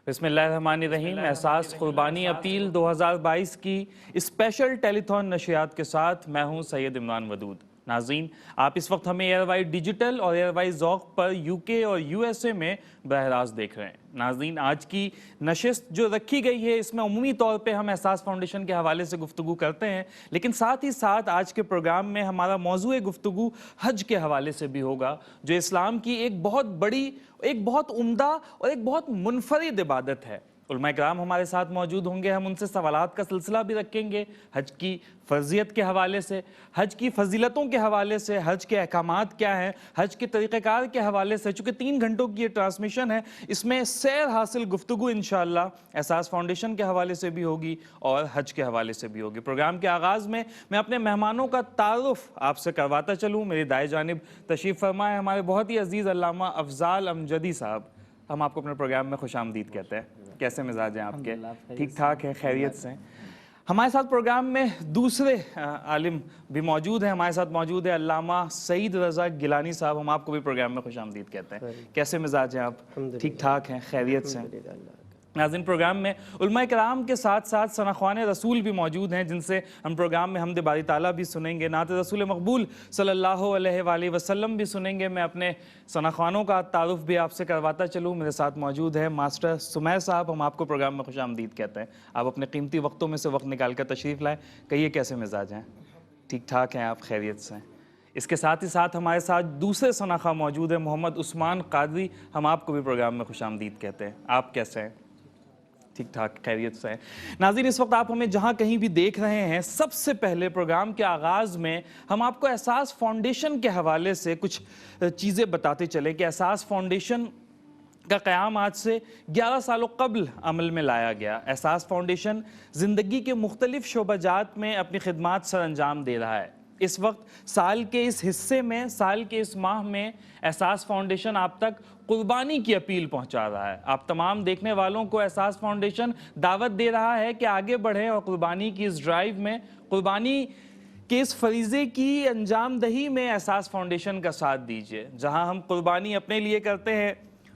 بسم اللہ الرحمن الرحیم۔ احساس قربانی اپیل 2022 کی اسپیشل ٹیلی تھون نشریات کے ساتھ میں ہوں سید عمران ودود۔ ناظرین، آپ اس وقت ہمیں ایئر وائڈ ڈیجیٹل اور ایئر وائڈ ذوق پر UK اور USA میں براہ راست دیکھ رہے ہیں۔ ناظرین، آج کی نشست جو رکھی گئی ہے اس میں عمومی طور پہ ہم احساس فاؤنڈیشن کے حوالے سے گفتگو کرتے ہیں، لیکن ساتھ ہی ساتھ آج کے پروگرام میں ہمارا موضوع گفتگو حج کے حوالے سے بھی ہوگا، جو اسلام کی ایک بہت بڑی، ایک بہت عمدہ اور ایک بہت منفرد عبادت ہے۔ علماء کرام ہمارے ساتھ موجود ہوں گے، ہم ان سے سوالات کا سلسلہ بھی رکھیں گے حج کی فرضیت کے حوالے سے، حج کی فضیلتوں کے حوالے سے، حج کے احکامات کیا ہیں، حج کے طریقہ کار کے حوالے سے۔ چونکہ 3 گھنٹوں کی یہ ٹرانسمیشن ہے، اس میں سیر حاصل گفتگو انشاءاللہ احساس فاؤنڈیشن کے حوالے سے بھی ہوگی اور حج کے حوالے سے بھی ہوگی۔ پروگرام کے آغاز میں اپنے مہمانوں کا تعارف آپ سے کرواتا چلوں۔ میری دائیں جانب تشریف فرما ہے ہمارے بہت ہی عزیز علامہ افضال امجدی صاحب۔ ہم آپ کو اپنے پروگرام میں خوش آمدید کہتے ہیں۔ کیسے مزاج ہیں آپ کے؟ ٹھیک ٹھاک ہیں، خیریت سے ہیں؟ ہمارے ساتھ پروگرام میں دوسرے عالم بھی موجود ہیں۔ ہمارے ساتھ موجود ہے علامہ سعید رضا گیلانی صاحب۔ ہم آپ کو بھی پروگرام میں خوش آمدید کہتے ہیں۔ کیسے مزاج ہیں آپ؟ ٹھیک ٹھاک ہیں، خیریت سے ہیں؟ ناظرین، پروگرام میں علماء کرام کے ساتھ ساتھ ثناخوان رسول بھی موجود ہیں، جن سے ہم پروگرام میں حمد باری تعالیٰ بھی سنیں گے، نعت رسول مقبول صلی اللہ علیہ وآلہ وسلم بھی سنیں گے۔ میں اپنے ثناخوانوں کا تعارف بھی آپ سے کرواتا چلوں۔ میرے ساتھ موجود ہے ماسٹر سمیر صاحب۔ ہم آپ کو پروگرام میں خوش آمدید کہتے ہیں۔ آپ اپنے قیمتی وقتوں میں سے وقت نکال کر تشریف لائیں۔ کہیے کیسے مزاج ہیں؟ ٹھیک ٹھاک ہیں آپ؟ خیریت سے ہیں؟ اس کے ساتھ ہی ساتھ ہمارے ساتھ دوسرے ثناخواہ موجود ہیں، محمد عثمان قادری۔ ہم آپ کو بھی پروگرام میں خوش آمدید کہتے ہیں۔ آپ کیسے ہیں؟ ٹھیک ٹھاک، خیریت سے ہیں؟ ناظرین، اس وقت آپ ہمیں جہاں کہیں بھی دیکھ رہے ہیں، سب سے پہلے پروگرام کے آغاز میں ہم آپ کو احساس فاؤنڈیشن کے حوالے سے کچھ چیزیں بتاتے چلیں کہ احساس فاؤنڈیشن کا قیام آج سے 11 سالوں قبل عمل میں لایا گیا۔ احساس فاؤنڈیشن زندگی کے مختلف شعبہ جات میں اپنی خدمات سر انجام دے رہا ہے۔ اس وقت سال کے اس حصے میں، سال کے اس ماہ میں احساس فاؤنڈیشن آپ تک قربانی کی اپیل پہنچا رہا ہے۔ آپ تمام دیکھنے والوں کو احساس فاؤنڈیشن دعوت دے رہا ہے کہ آگے بڑھیں اور قربانی کی اس ڈرائیو میں، قربانی کے اس فریضے کی انجام دہی میں احساس فاؤنڈیشن کا ساتھ دیجیے۔ جہاں ہم قربانی اپنے لیے کرتے ہیں،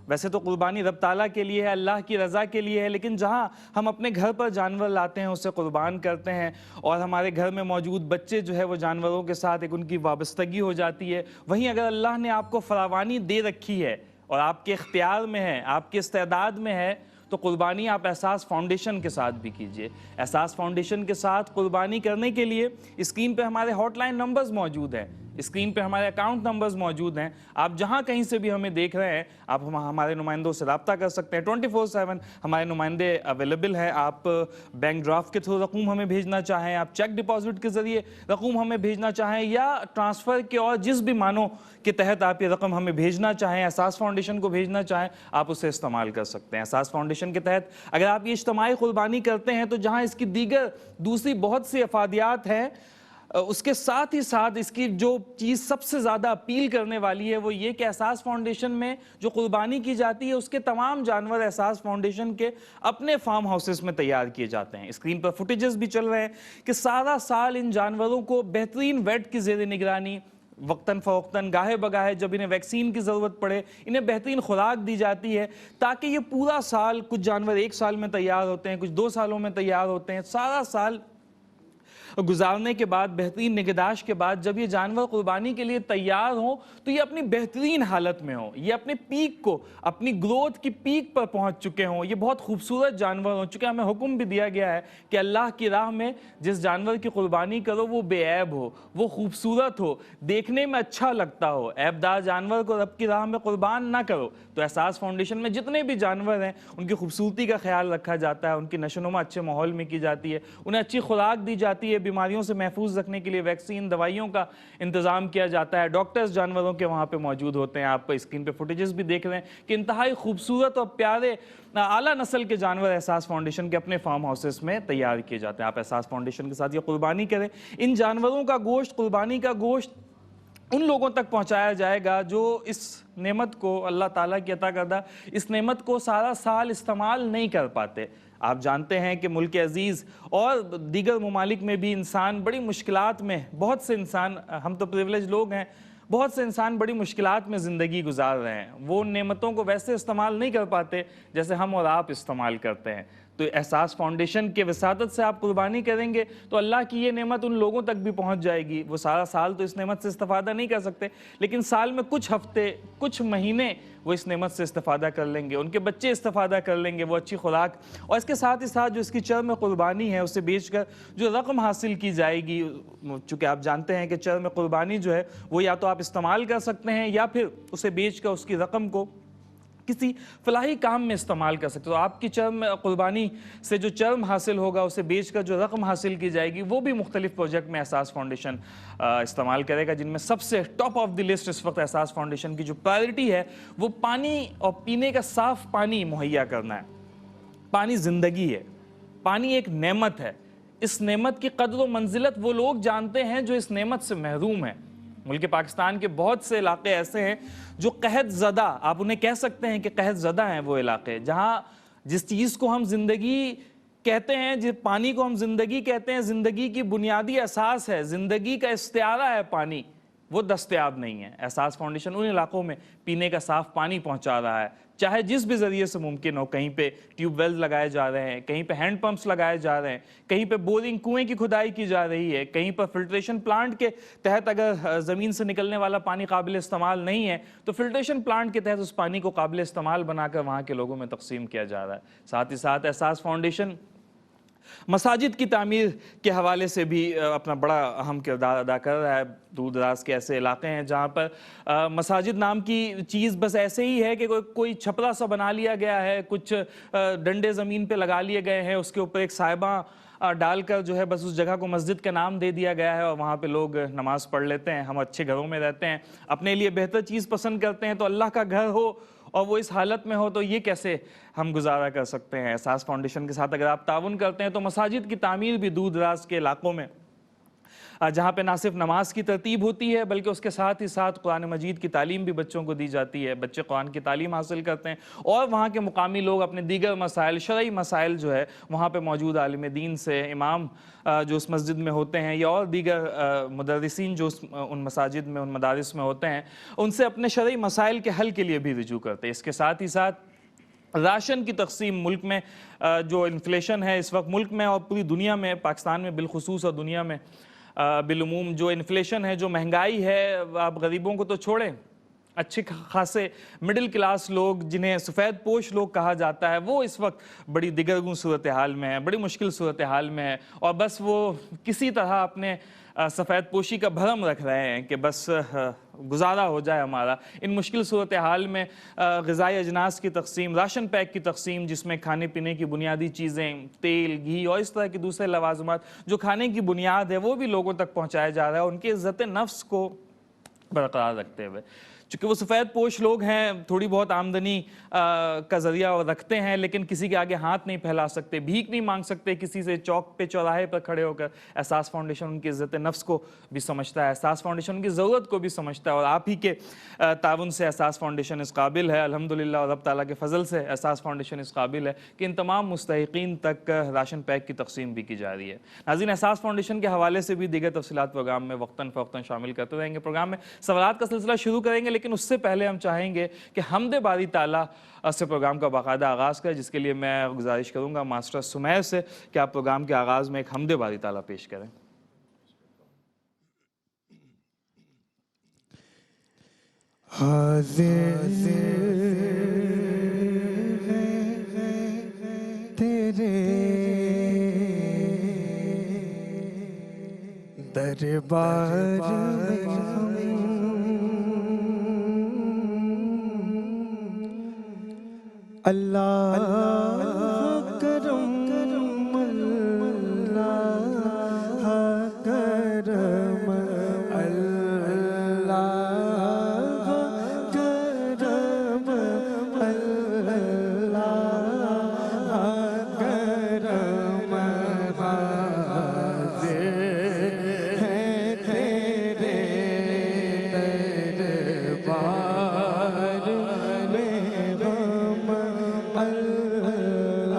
ویسے تو قربانی رب تعالیٰ کے لیے ہے، اللہ کی رضا کے لیے ہے، لیکن جہاں ہم اپنے گھر پر جانور لاتے ہیں، اسے قربان کرتے ہیں اور ہمارے گھر میں موجود بچے جو ہے وہ جانوروں کے ساتھ ایک ان کی وابستگی ہو جاتی ہے، وہیں اگر اللہ نے آپ کو فراوانی دے رکھی ہے اور آپ کے اختیار میں ہے، آپ کے استعداد میں ہے، تو قربانی آپ احساس فاؤنڈیشن کے ساتھ بھی کیجئے۔ احساس فاؤنڈیشن کے ساتھ قربانی کرنے کے لیے اسکرین پہ ہمارے ہاٹ لائن نمبرز موجود ہیں، اسکرین پہ ہمارے اکاؤنٹ نمبرز موجود ہیں۔ آپ جہاں کہیں سے بھی ہمیں دیکھ رہے ہیں، آپ ہمارے نمائندوں سے رابطہ کر سکتے ہیں۔ 24/7 ہمارے نمائندے اویلیبل ہیں۔ آپ بینک ڈرافٹ کے تھرو رقم ہمیں بھیجنا چاہیں، آپ چیک ڈپازٹ کے ذریعے رقم ہمیں بھیجنا چاہیں، یا ٹرانسفر کے اور جس بھی معنوں کے تحت آپ یہ رقم ہمیں بھیجنا چاہیں، احساس فاؤنڈیشن کو بھیجنا چاہیں، آپ اسے استعمال کر سکتے ہیں۔ احساس فاؤنڈیشن کے تحت اگر آپ یہ اجتماعی قربانی کرتے ہیں تو جہاں اس کی دیگر دوسری بہت سی افادیات ہیں، اس کے ساتھ ہی ساتھ اس کی جو چیز سب سے زیادہ اپیل کرنے والی ہے وہ یہ کہ احساس فاؤنڈیشن میں جو قربانی کی جاتی ہے اس کے تمام جانور احساس فاؤنڈیشن کے اپنے فارم ہاؤسز میں تیار کیے جاتے ہیں۔ اسکرین پر فوٹیجز بھی چل رہے ہیں کہ سارا سال ان جانوروں کو بہترین ویٹ کی زیر نگرانی، وقتاً فوقتاً، گاہے بگاہے جب انہیں ویکسین کی ضرورت پڑے، انہیں بہترین خوراک دی جاتی ہے تاکہ یہ پورا سال، کچھ جانور 1 سال میں تیار ہوتے ہیں، کچھ 2 سالوں میں تیار ہوتے ہیں، سارا سال گزارنے کے بعد، بہترین نگہداشت کے بعد جب یہ جانور قربانی کے لیے تیار ہوں تو یہ اپنی بہترین حالت میں ہوں، یہ اپنے پیک کو، اپنی گروتھ کی پیک پر پہنچ چکے ہوں، یہ بہت خوبصورت جانور ہوں۔ چونکہ ہمیں حکم بھی دیا گیا ہے کہ اللہ کی راہ میں جس جانور کی قربانی کرو وہ بے عیب ہو، وہ خوبصورت ہو، دیکھنے میں اچھا لگتا ہو۔ عیب دار جانور کو رب کی راہ میں قربان نہ کرو۔ تو احساس فاؤنڈیشن میں جتنے بھی جانور ہیں ان کی خوبصورتی کا خیال رکھا جاتا ہے، ان کی نشو و نما اچھے ماحول میں کی جاتی ہے، انہیں اچھی خوراک دی جاتی ہے، بیماریوں سے محفوظ رکھنے کے لیے ویکسین، دوائیوں کا انتظام کیا جاتا ہے، ڈاکٹرز جانوروں کے وہاں پہ موجود ہوتے ہیں۔ آپ اسکرین پہ فوٹیجز بھی دیکھ رہے ہیں کہ انتہائی خوبصورت اور پیارے اعلیٰ نسل کے جانور احساس فاؤنڈیشن کے اپنے فارم ہاؤسز میں تیار کیے جاتے ہیں۔ آپ احساس فاؤنڈیشن کے ساتھ یہ قربانی کریں۔ ان جانوروں کا گوشت، قربانی کا گوشت ان لوگوں تک پہنچایا جائے گا جو اس نعمت کو، اللہ تعالیٰ کی عطا کردہ اس نعمت کو سارا سال استعمال نہیں کر پاتے۔ آپ جانتے ہیں کہ ملک عزیز اور دیگر ممالک میں بھی انسان بڑی مشکلات میں، بہت سے انسان، ہم تو پریولیج لوگ ہیں، بہت سے انسان بڑی مشکلات میں زندگی گزار رہے ہیں، وہ ان نعمتوں کو ویسے استعمال نہیں کر پاتے جیسے ہم اور آپ استعمال کرتے ہیں۔ تو احساس فاؤنڈیشن کے وساطت سے آپ قربانی کریں گے تو اللہ کی یہ نعمت ان لوگوں تک بھی پہنچ جائے گی۔ وہ سارا سال تو اس نعمت سے استفادہ نہیں کر سکتے، لیکن سال میں کچھ ہفتے، کچھ مہینے وہ اس نعمت سے استفادہ کر لیں گے، ان کے بچے استفادہ کر لیں گے، وہ اچھی خوراک، اور اس کے ساتھ ہی ساتھ جو اس کی چرم قربانی ہے اسے بیچ کر جو رقم حاصل کی جائے گی، چونکہ آپ جانتے ہیں کہ چرم قربانی جو ہے وہ یا تو آپ استعمال کر سکتے ہیں یا پھر اسے بیچ کر اس کی رقم کو کسی فلاحی کام میں استعمال کر سکتے. تو آپ کی چرم قربانی سے جو چرم حاصل ہوگا اسے بیچ کر جو رقم حاصل کی جائے گی وہ بھی مختلف پروجیکٹ میں احساس فاؤنڈیشن استعمال کرے گا، جن میں سب سے ٹاپ آف دی لسٹ اس وقت احساس فاؤنڈیشن کی جو پرائرٹی ہے وہ پانی اور پینے کا صاف پانی مہیا کرنا ہے. پانی زندگی ہے، پانی ایک نعمت ہے. اس نعمت کی قدر و منزلت وہ لوگ جانتے ہیں جو اس نعمت سے محروم ہیں. ملک پاکستان کے بہت سے علاقے ایسے ہیں جو قحط زدہ، آپ انہیں کہہ سکتے ہیں کہ قحط زدہ ہیں وہ علاقے، جہاں جس چیز کو ہم زندگی کہتے ہیں، جس پانی کو ہم زندگی کہتے ہیں، زندگی کی بنیادی اساس ہے، زندگی کا استعارہ ہے پانی، وہ دستیاب نہیں ہے. احساس فاؤنڈیشن ان علاقوں میں پینے کا صاف پانی پہنچا رہا ہے، چاہے جس بھی ذریعے سے ممکن ہو. کہیں پہ ٹیوب ویل لگائے جا رہے ہیں، کہیں پہ ہینڈ پمپس لگائے جا رہے ہیں، کہیں پہ بورنگ کنویں کی کھدائی کی جا رہی ہے، کہیں پر فلٹریشن پلانٹ کے تحت اگر زمین سے نکلنے والا پانی قابل استعمال نہیں ہے تو فلٹریشن پلانٹ کے تحت اس پانی کو قابل استعمال بنا کر وہاں کے لوگوں میں تقسیم کیا جا رہا ہے. ساتھ ہی ساتھ احساس فاؤنڈیشن مساجد کی تعمیر کے حوالے سے بھی اپنا بڑا اہم کردار ادا کر رہا ہے. دور دراز کے ایسے علاقے ہیں جہاں پر مساجد نام کی چیز بس ایسے ہی ہے کہ کوئی چھپرا سا بنا لیا گیا ہے، کچھ ڈنڈے زمین پہ لگا لیے گئے ہیں، اس کے اوپر ایک صائبہ ڈال کر جو ہے بس اس جگہ کو مسجد کا نام دے دیا گیا ہے اور وہاں پہ لوگ نماز پڑھ لیتے ہیں. ہم اچھے گھروں میں رہتے ہیں، اپنے لیے بہتر چیز پسند کرتے ہیں، تو اللہ کا گھر ہو اور وہ اس حالت میں ہو تو یہ کیسے ہم گزارا کر سکتے ہیں؟ احساس فاؤنڈیشن کے ساتھ اگر آپ تعاون کرتے ہیں تو مساجد کی تعمیر بھی دور دراز کے علاقوں میں، جہاں پہ نہ صرف نماز کی ترتیب ہوتی ہے بلکہ اس کے ساتھ ہی ساتھ قرآن مجید کی تعلیم بھی بچوں کو دی جاتی ہے، بچے قرآن کی تعلیم حاصل کرتے ہیں اور وہاں کے مقامی لوگ اپنے دیگر مسائل، شرعی مسائل جو ہے وہاں پہ موجود عالم دین سے، امام جو اس مسجد میں ہوتے ہیں یا اور دیگر مدرسین جو ان مساجد میں، ان مدارس میں ہوتے ہیں، ان سے اپنے شرعی مسائل کے حل کے لیے بھی رجوع کرتے ہیں. اس کے ساتھ ہی ساتھ راشن کی تقسیم، ملک میں جو انفلیشن ہے اس وقت ملک میں اور پوری دنیا میں، پاکستان میں بالخصوص اور دنیا میں بالعموم جو انفلیشن ہے، جو مہنگائی ہے، آپ غریبوں کو تو چھوڑیں، اچھے خاصے مڈل کلاس لوگ جنہیں سفید پوش لوگ کہا جاتا ہے، وہ اس وقت بڑی دگرگوں صورتحال میں ہے، بڑی مشکل صورتحال میں ہے، اور بس وہ کسی طرح اپنے سفید پوشی کا بھرم رکھ رہے ہیں کہ بس گزارا ہو جائے ہمارا. ان مشکل صورتحال میں غذائی اجناس کی تقسیم، راشن پیک کی تقسیم، جس میں کھانے پینے کی بنیادی چیزیں، تیل، گھی اور اس طرح کے دوسرے لوازمات جو کھانے کی بنیاد ہے وہ بھی لوگوں تک پہنچایا جا رہا ہے، ان کے عزت نفس کو برقرار رکھتے ہوئے. چونکہ وہ سفید پوش لوگ ہیں، تھوڑی بہت آمدنی کا ذریعہ رکھتے ہیں لیکن کسی کے آگے ہاتھ نہیں پھیلا سکتے، بھیک نہیں مانگ سکتے کسی سے چوک پہ چوراہے پر کھڑے ہو کر. احساس فاؤنڈیشن ان کی عزت نفس کو بھی سمجھتا ہے، احساس فاؤنڈیشن ان کی ضرورت کو بھی سمجھتا ہے، اور آپ ہی کے تعاون سے احساس فاؤنڈیشن اس قابل ہے الحمدللہ، اور رب تعالیٰ کے فضل سے احساس فاؤنڈیشن اس قابل ہے کہ ان تمام مستحقین تک راشن پیک کی تقسیم بھی کی جا رہی ہے. ناظرین، احساس فاؤنڈیشن کے حوالے سے بھی دیگر تفصیلات پروگرام میں وقتاً فوقتاً شامل کرتے رہیں گے. پروگرام میں سوالات کا سلسلہ شروع کریں گے لیکن اس سے پہلے ہم چاہیں گے کہ حمد باری تعالیٰ سے پروگرام کا باقاعدہ آغاز کریں، جس کے لیے میں گزارش کروں گا ماسٹر سمیر سے کہ آپ پروگرام کے آغاز میں ایک حمد باری تعالیٰ پیش کریں. حاضر تیرے دربار میں اللہ کرم اللہ کرم اللہ کرم اللہ کرم حاضر ہے تیرے دربار میں غم اللہ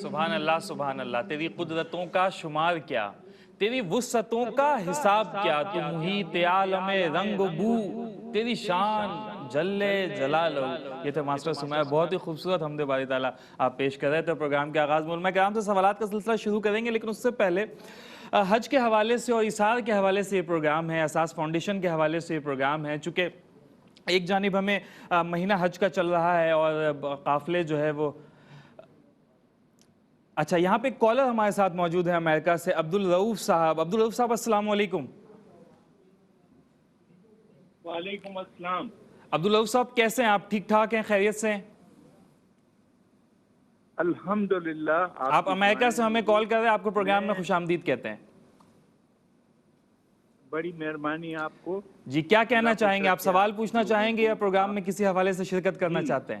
سبحان اللہ سبحان اللہ، تیری قدرتوں کا شمار کیا، تیری وسعتوں کا حساب کیا، تو محیط عالم رنگ و بو، تیری شان جلے جلالہ۔ یہ تھے ماسٹر سمیہ، بہت ہی خوبصورت حمد باری تعالیٰ آپ پیش کر رہے تھے پروگرام کے آغاز میں۔ علماء کرام سے سوالات کا سلسلہ شروع کریں گے، لیکن اس سے پہلے حج کے حوالے سے اور ایثار کے حوالے سے یہ پروگرام ہے، اساس فاؤنڈیشن کے حوالے سے یہ پروگرام ہے، چونکہ ایک جانب ہمیں مہینہ حج کا چل رہا ہے اور قافلے جو ہے وہ اچھا یہاں پہ کالر ہمارے ساتھ موجود ہے امریکہ سے، عبدالرؤف صاحب۔ عبدالرؤف صاحب السلام علیکم۔ وعلیکم السلام۔ عبدالرؤف صاحب کیسے ہیں آپ؟ ٹھیک ٹھاک ہیں؟ خیریت سے ہیں؟ الحمدللہ۔ آپ امریکہ سے ہمیں کال کر رہے ہیں، آپ کو پروگرام میں خوش آمدید کہتے ہیں۔ بڑی مہربانی آپ کو۔ جی کیا کہنا چاہیں گے؟ آپ سوال پوچھنا چاہیں گے یا پروگرام میں کسی حوالے سے شرکت کرنا چاہتے ہیں؟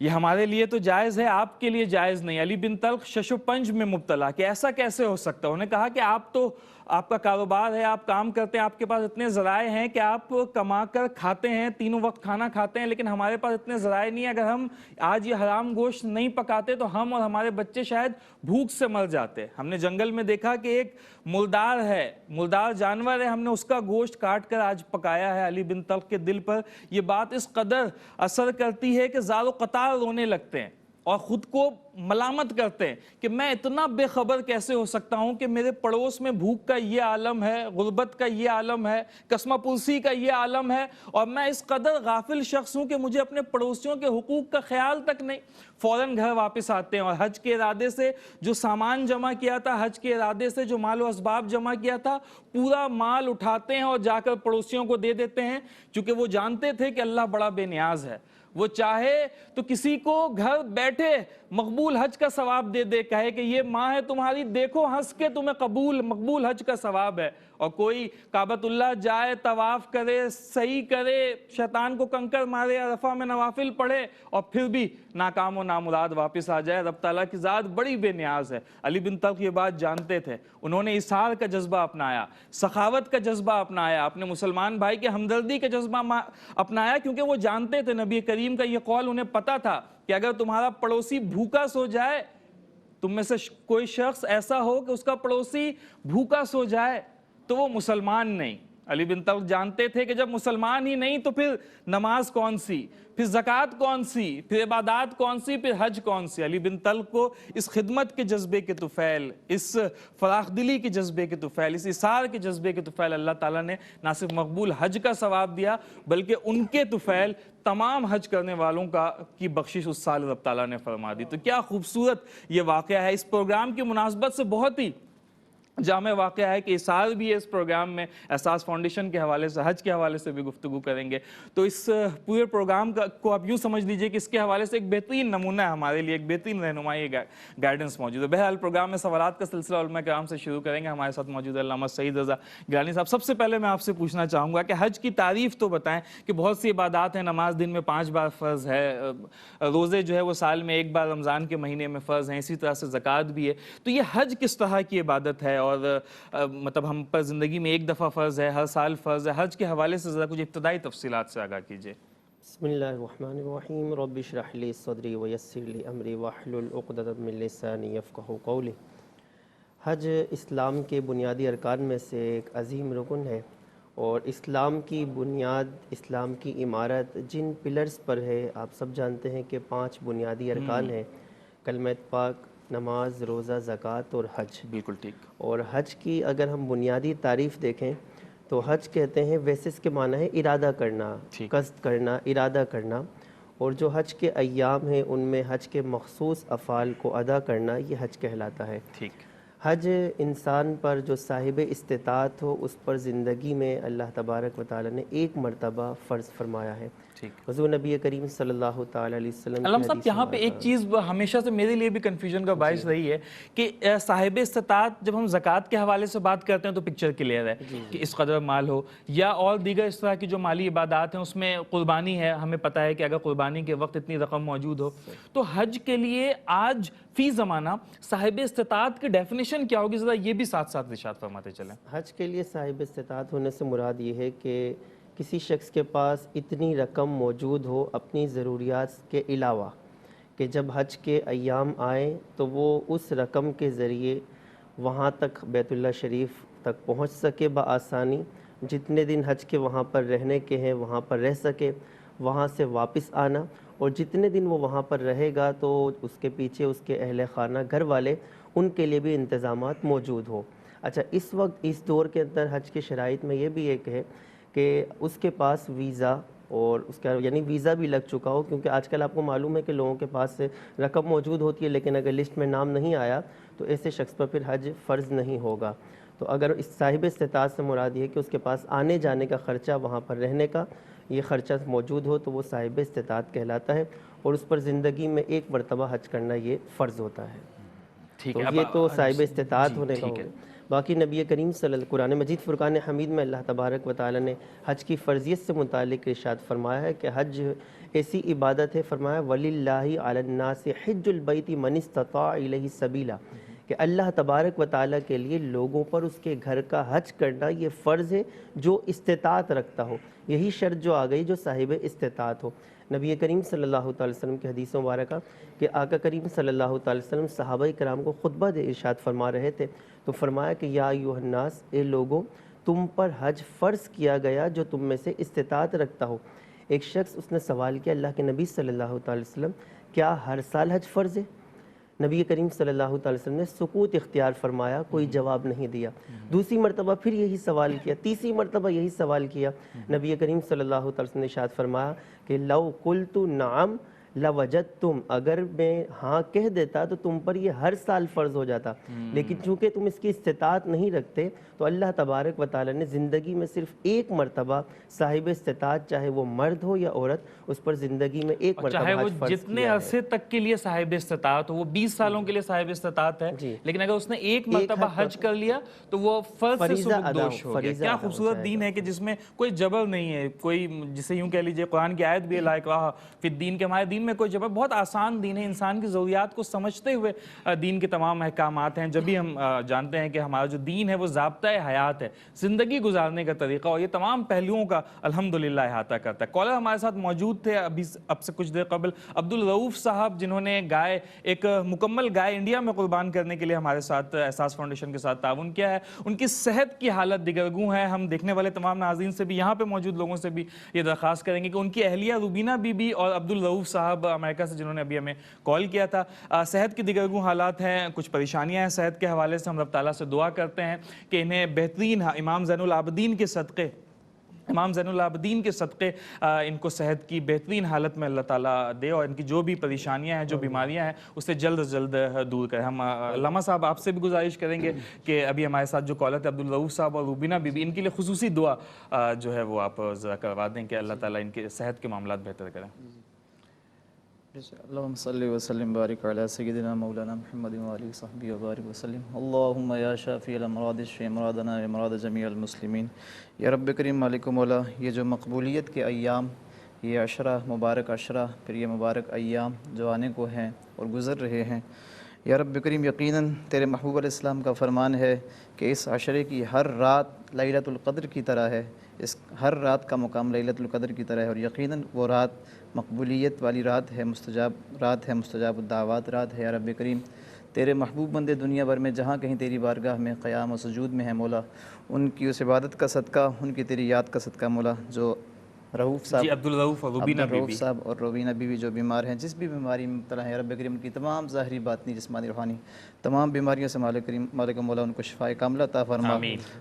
یہ ہمارے لیے تو جائز ہے، آپ کے لیے جائز نہیں۔ علی بن طلق شش و پنج میں مبتلا کہ ایسا کیسے ہو سکتا ہے؟ انہوں نے کہا کہ آپ کا کاروبار ہے، آپ کام کرتے ہیں، آپ کے پاس اتنے ذرائع ہیں کہ آپ کما کر کھاتے ہیں، تینوں وقت کھانا کھاتے ہیں، لیکن ہمارے پاس اتنے ذرائع نہیں ہیں۔ اگر ہم آج یہ حرام گوشت نہیں پکاتے تو ہم اور ہمارے بچے شاید بھوک سے مر جاتے۔ ہم نے جنگل میں دیکھا کہ ایک مردار ہے، مردار جانور ہے، ہم نے اس کا گوشت کاٹ کر آج پکایا ہے۔ علی بن طلق کے دل پر یہ بات اس قدر اثر کرتی ہے کہ زار و قطار رونے لگتے ہیں اور خود کو ملامت کرتے ہیں کہ میں اتنا بے خبر کیسے ہو سکتا ہوں کہ میرے پڑوس میں بھوک کا یہ عالم ہے، غربت کا یہ عالم ہے، قسمہ پرسی کا یہ عالم ہے، اور میں اس قدر غافل شخص ہوں کہ مجھے اپنے پڑوسیوں کے حقوق کا خیال تک نہیں۔ فوراً گھر واپس آتے ہیں اور حج کے ارادے سے جو سامان جمع کیا تھا، حج کے ارادے سے جو مال و اسباب جمع کیا تھا، پورا مال اٹھاتے ہیں اور جا کر پڑوسیوں کو دے دیتے ہیں، چونکہ وہ جانتے تھے کہ اللہ بڑا بے نیاز ہے۔ وہ چاہے تو کسی کو گھر بیٹھے مقبول حج کا ثواب دے دے، کہے کہ یہ ماں ہے تمہاری، دیکھو ہنس کے تمہیں مقبول حج کا ثواب ہے۔ اور کوئی کعبۃ اللہ جائے، طواف کرے، سعی کرے، شیطان کو کنکر مارے، عرفہ میں نوافل پڑھے، اور پھر بھی ناکام و نامراد واپس آ جائے۔ رب تعالیٰ کی ذات بڑی بے نیاز ہے۔ علی بن طلق یہ بات جانتے تھے، انہوں نے اثار کا جذبہ اپنایا، سخاوت کا جذبہ اپنایا، اپنے مسلمان بھائی کے ہمدردی کا جذبہ اپنایا، کیونکہ وہ جانتے تھے نبی کریم کا یہ قول انہیں پتا تھا کہ اگر تمہارا پڑوسی بھوکا سو جائے، تم میں سے کوئی شخص ایسا ہو کہ اس کا پڑوسی بھوکا سو جائے، تو وہ مسلمان نہیں۔ علی بن طلق جانتے تھے کہ جب مسلمان ہی نہیں تو پھر نماز کون سی، پھر زکوٰۃ کون سی، پھر عبادات کون سی، پھر حج کون سی۔ علی بن طلق کو اس خدمت کے جذبے کے طفیل، اس فراخ دلی کے جذبے کے طفیل، اس اثار کے جذبے کے طفیل اللہ تعالیٰ نے نہ صرف مقبول حج کا ثواب دیا، بلکہ ان کے طفیل تمام حج کرنے والوں کی بخشش اس سال رب تعالیٰ نے فرما دی۔ تو کیا خوبصورت یہ واقعہ ہے۔ اس پروگرام کی مناسبت سے بہت ہی جامع واقعہ ہے کہ اثار بھی ہے اس پروگرام میں، احساس فاؤنڈیشن کے حوالے سے، حج کے حوالے سے بھی گفتگو کریں گے۔ تو اس پورے پروگرام کو آپ یوں سمجھ لیجئے کہ اس کے حوالے سے ایک بہترین نمونہ ہے ہمارے لیے، ایک بہترین رہنمائی گائیڈنس موجود ہے۔ بہرحال پروگرام میں سوالات کا سلسلہ علماء کرام سے شروع کریں گے۔ ہمارے ساتھ موجود ہے علامہ سعید رضا گیلانی صاحب۔ سب سے پہلے میں آپ سے پوچھنا چاہوں گا کہ حج کی تعریف تو بتائیں کہ بہت سی عبادات ہیں، نماز دن میں 5 بار فرض ہے، روزے جو ہے وہ سال میں 1 بار رمضان کے مہینے میں فرض ہیں، اسی طرح سے زکوٰۃ بھی ہے۔ تو یہ حج کس طرح کی عبادت ہے اور مطلب ہم پر زندگی میں 1 دفعہ فرض ہے، ہر سال فرض ہے؟ حج کے حوالے سے ذرا کچھ ابتدائی تفصیلات سے آگاہ کیجیے۔ بسم اللہ الرحمن الرحیم، رب اشرح لی صدری ویسر لی امری واحلل عقدۃ من لسانی یفقہوا قولی۔ حج اسلام کے بنیادی ارکان میں سے ایک عظیم رکن ہے، اور اسلام کی بنیاد، اسلام کی عمارت جن پلرز پر ہے، آپ سب جانتے ہیں کہ 5 بنیادی ارکان ہیں: کلمہ پاک، نماز، روزہ، زکوٰۃ اور حج۔ بالکل ٹھیک۔ اور حج کی اگر ہم بنیادی تعریف دیکھیں تو حج کہتے ہیں، ویسے اس کے معنی ہے ارادہ کرنا، قصد کرنا، ارادہ کرنا، اور جو حج کے ایام ہیں ان میں حج کے مخصوص افعال کو ادا کرنا، یہ حج کہلاتا ہے۔ ٹھیک۔ حج انسان پر جو صاحب استطاعت ہو اس پر زندگی میں اللہ تبارک و تعالی نے 1 مرتبہ فرض فرمایا ہے۔ حضور نبی کریم صلی اللہ تعالی علیہ وسلم علامہ صاحب یہاں پہ ایک چیز ہمیشہ سے میرے لیے بھی کنفیوژن کا باعث رہی ہے کہ صاحب استطاعت، جب ہم زکوٰۃ کے حوالے سے بات کرتے ہیں تو پکچر کلیئر ہے کہ اس قدر مال ہو، یا اور دیگر اس طرح کی جو مالی عبادات ہیں اس میں قربانی ہے، ہمیں پتہ ہے کہ اگر قربانی کے وقت اتنی رقم موجود ہو، تو حج کے لیے آج فی زمانہ صاحب استطاعت کی ڈیفینیشن کیا ہوگی؟ ذرا یہ بھی ساتھ ساتھ ارشاد فرماتے چلیں۔ حج کے لیے صاحب استطاعت ہونے سے مراد یہ ہے کہ کسی شخص کے پاس اتنی رقم موجود ہو اپنی ضروریات کے علاوہ کہ جب حج کے ایام آئیں تو وہ اس رقم کے ذریعے وہاں تک بیت اللہ شریف تک پہنچ سکے بآسانی، جتنے دن حج کے وہاں پر رہنے کے ہیں وہاں پر رہ سکے، وہاں سے واپس آنا، اور جتنے دن وہ وہاں پر رہے گا تو اس کے پیچھے اس کے اہل خانہ، گھر والے، ان کے لیے بھی انتظامات موجود ہو۔ اچھا، اس وقت اس دور کے اندر حج کی شرائط میں یہ بھی ایک ہے کہ اس کے پاس ویزا، اور اس کا یعنی ویزا بھی لگ چکا ہو، کیونکہ آج کل آپ کو معلوم ہے کہ لوگوں کے پاس رقم موجود ہوتی ہے لیکن اگر لسٹ میں نام نہیں آیا تو ایسے شخص پر پھر حج فرض نہیں ہوگا۔ تو اگر اس صاحب استطاعت سے مراد یہ کہ اس کے پاس آنے جانے کا خرچہ، وہاں پر رہنے کا یہ خرچہ موجود ہو تو وہ صاحب استطاعت کہلاتا ہے، اور اس پر زندگی میں 1 مرتبہ حج کرنا یہ فرض ہوتا ہے۔ تو یہ تو صاحب استطاعت ہونے کا ہوگا۔ باقی نبی کریم قرآن مجید فرقان حمید میں اللہ تبارک و تعالی نے حج کی فرضیت سے متعلق ارشاد فرمایا ہے کہ حج ایسی عبادت ہے، فرمایا وَلِلَّهِ عَلَى النَّاسِ حِجُّ الْبَيْتِ مَنِ اسْتَطَاعَ إِلَيْهِ سَبِيلًا، کہ اللہ تبارک و تعالیٰ کے لیے لوگوں پر اس کے گھر کا حج کرنا یہ فرض ہے جو استطاعت رکھتا ہو۔ یہی شرط جو آ گئی جو صاحب استطاعت ہو۔ نبی کریم صلی اللہ تعالی وسلم کی حدیث مبارکہ کہ آقا کریم صلی اللہ تعالی وسلم صحابہ کرام کو خطبہ دے ارشاد فرما رہے تھے تو فرمایا کہ یا ایھا الناس، اے لوگوں، تم پر حج فرض کیا گیا جو تم میں سے استطاعت رکھتا ہو۔ ایک شخص اس نے سوال کیا اللہ کے نبی صلی اللہ تعالی وسلم کیا ہر سال حج فرض ہے؟ نبی کریم صلی اللہ تعالی وسلم نے سکوت اختیار فرمایا، کوئی جواب نہیں دیا۔ دوسری مرتبہ پھر یہی سوال کیا، تیسری مرتبہ یہی سوال کیا۔ نبی کریم صلی اللہ تعالی وسلم نے ارشاد فرمایا کہ لو قلت نعم لوجدتم، اگر میں ہاں کہہ دیتا تو تم پر یہ ہر سال فرض ہو جاتا، لیکن چونکہ تم اس کی استطاعت نہیں رکھتے تو اللہ تبارک و تعالی نے زندگی میں صرف ایک مرتبہ صاحب استطاعت، چاہے وہ مرد ہو یا عورت، اس پر زندگی میں ایک مرتبہ چاہے وہ حج فرض جتنے کیا ہے۔ عرصے تک کے لیے صاحب استطاعت ہو، وہ 20 سالوں کے لیے صاحب استطاعت ہے، جی۔ لیکن اگر اس نے ایک مرتبہ حج کر لیا تو وہ فرض سے فریضہ ادا سبکدوش ہو گیا۔ کیا خوبصورت دین ہے کہ جس میں کوئی جبر نہیں ہے، کوئی جسے یوں کہہ لیجئے قرآن کی آیت بھی ہے لا اکراہ فی الدین، کہ ہمارے دین میں کوئی جبر، بہت آسان دین ہے، انسان کی ضروریات کو سمجھتے ہوئے دین کے تمام احکامات ہیں۔ جب بھی ہم جانتے ہیں کہ ہمارا جو دین ہے وہ ضابطۂ حیات ہے، زندگی گزارنے کا طریقہ، اور یہ تمام پہلوؤں کا الحمدللہ احاطہ کرتا ہے۔ کالر ہمارے ساتھ موجود تھے اب سے کچھ دیر قبل، عبدالرؤوف صاحب، جنہوں نے گائے، ایک مکمل گائے انڈیا میں قربان کرنے کے لیے ہمارے ساتھ احساس فاؤنڈیشن کے ساتھ تعاون کیا ہے۔ ان کی صحت کی حالت دگرگوں ہے۔ ہم دیکھنے والے تمام ناظرین سے بھی، یہاں پہ موجود لوگوں سے بھی یہ درخواست کریں گے کہ ان کی اہلیہ روبینہ بی بی اور عبدالرؤوف صاحب امریکہ سے جنہوں نے ابھی ہمیں کال کیا تھا، صحت کی دگرگوں حالات ہیں، کچھ پریشانیاں ہیں صحت کے حوالے سے۔ ہم رب تعالیٰ سے دعا کرتے ہیں کہ انہیں بہترین امام زین العابدین کے صدقے ان کو صحت کی بہترین حالت میں اللہ تعالیٰ دے، اور ان کی جو بھی پریشانیاں ہیں، جو بیماریاں ہیں، اسے جلد از جلد دور کرے۔ ہم علامہ صاحب آپ سے بھی گزارش کریں گے کہ ابھی ہمارے ساتھ جو کالر تھے عبدالرؤوف صاحب اور روبینہ بی بی، ان کے لیے خصوصی دعا جو ہے وہ آپ ذرا کروا دیں کہ اللہ تعالیٰ ان کے صحت کے معاملات بہتر کریں۔ اللہم صلی وسلم بارک علی سیدنا مولانا محمد وآلہ وصحبہ وبارک وسلم۔ اللہم یا شافی الامراض اشف امراضنا امراض جمیع المسلمین۔ یا رب کریم مالک و مولا، یہ جو مقبولیت کے ایام، یہ عشرہ مبارک عشرہ، پھر یہ مبارک ایام جو آنے کو ہیں اور گزر رہے ہیں، یا رب کریم یقیناً تیرے محبوب علیہ السلام کا فرمان ہے کہ اس عشرے کی ہر رات لیلۃ القدر کی طرح ہے، اس ہر رات کا مقام لیلۃ القدر کی طرح ہے، اور یقیناً وہ رات مقبولیت والی رات ہے، مستجاب الدعوات رات ہے۔ یا رب کریم تیرے محبوب بندے دنیا بھر میں جہاں کہیں تیری بارگاہ میں قیام و سجود میں ہے مولا، ان کی اس عبادت کا صدقہ، ان کی تیری یاد کا صدقہ مولا، جو رؤوف صاحب، عبدالرؤوف اور روبینہ بی عبدالرؤوف بی، صاحب اور روبینہ بی بی جو بیمار ہیں، جس بھی بیماری میں مبتلا ہیں، یا رب کریم ان کی تمام ظاہری باطنی جسمانی روحانی تمام بیماریوں سے مالک مولا ان کو شفاء کاملہ عطا فرما،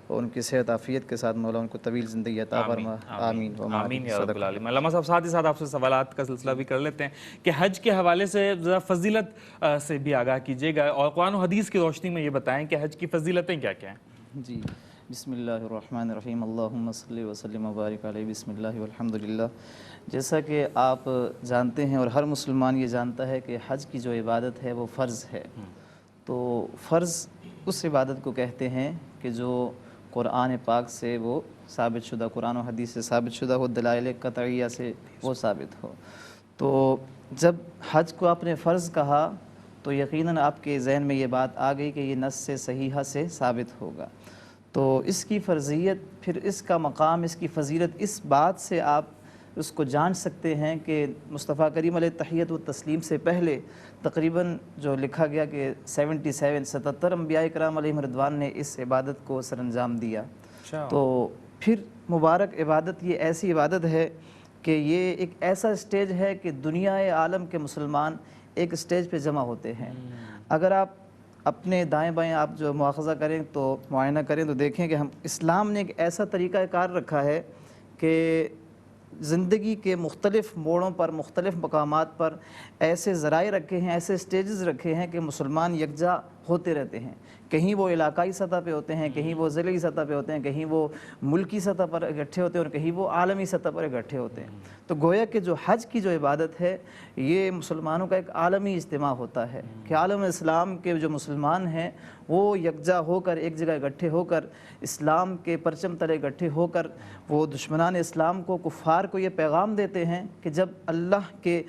اور ان کی صحت عافیت کے ساتھ مولا ان کو طویل زندگی عطا فرما، آمین آمین یا رب العالمین۔ علامہ صاحب ساتھ ہی ساتھ آپ سے سوالات کا سلسلہ بھی کر لیتے ہیں کہ حج کے حوالے سے ذرا فضیلت سے بھی آگاہ کیجیے گا، اور قرآن و حدیث کی روشنی میں یہ بتائیں کہ حج کی فضیلتیں کیا کیا ہیں۔ جی، بسم اللہ الرحمن الرحیم، اللہم صلی وسلم وبارک علیہ، بسم اللہ والحمدللہ۔ جیسا کہ آپ جانتے ہیں اور ہر مسلمان یہ جانتا ہے کہ حج کی جو عبادت ہے وہ فرض ہے، تو فرض اس عبادت کو کہتے ہیں کہ جو قرآن پاک سے وہ ثابت شدہ، قرآن و حدیث سے ثابت شدہ ہو، دلائل قطعیہ سے وہ ثابت ہو۔ تو جب حج کو آپ نے فرض کہا تو یقیناً آپ کے ذہن میں یہ بات آ گئی کہ یہ نص سے صحیحہ سے ثابت ہوگا، تو اس کی فرضیت، پھر اس کا مقام، اس کی فضیلت اس بات سے آپ اس کو جان سکتے ہیں کہ مصطفیٰ کریم علیہ تحیت و تسلیم سے پہلے تقریباً جو لکھا گیا کہ 77 انبیاء کرام علیہم رضوان نے اس عبادت کو سر انجام دیا۔ تو پھر مبارک عبادت یہ ایسی عبادت ہے کہ یہ ایک ایسا سٹیج ہے کہ دنیا عالم کے مسلمان ایک سٹیج پہ جمع ہوتے ہیں۔ اگر آپ اپنے دائیں بائیں آپ جو مواخذہ کریں تو معائنہ کریں تو دیکھیں کہ اسلام نے ایک ایسا طریقہ کار رکھا ہے کہ زندگی کے مختلف موڑوں پر، مختلف مقامات پر ایسے ذرائع رکھے ہیں، ایسے سٹیجز رکھے ہیں کہ مسلمان یکجا ہوتے رہتے ہیں. کہیں وہ علاقائی سطح پہ ہوتے ہیں, کہیں وہ ضلعی سطح پہ ہوتے ہیں, کہیں وہ ملکی سطح پر اکٹھے ہوتے ہیں اور کہیں وہ عالمی سطح پر اکٹھے ہوتے ہیں. تو گویا کہ جو حج کی جو عبادت ہے یہ مسلمانوں کا ایک عالمی اجتماع ہوتا ہے کہ عالم اسلام کے جو مسلمان ہیں وہ یکجا ہو کر ایک جگہ اکٹھے ہو کر اسلام کے پرچم تلے اکٹھے ہو کر وہ دشمنان اسلام کو, کفار کو یہ پیغام دیتے ہیں کہ جب اللہ کے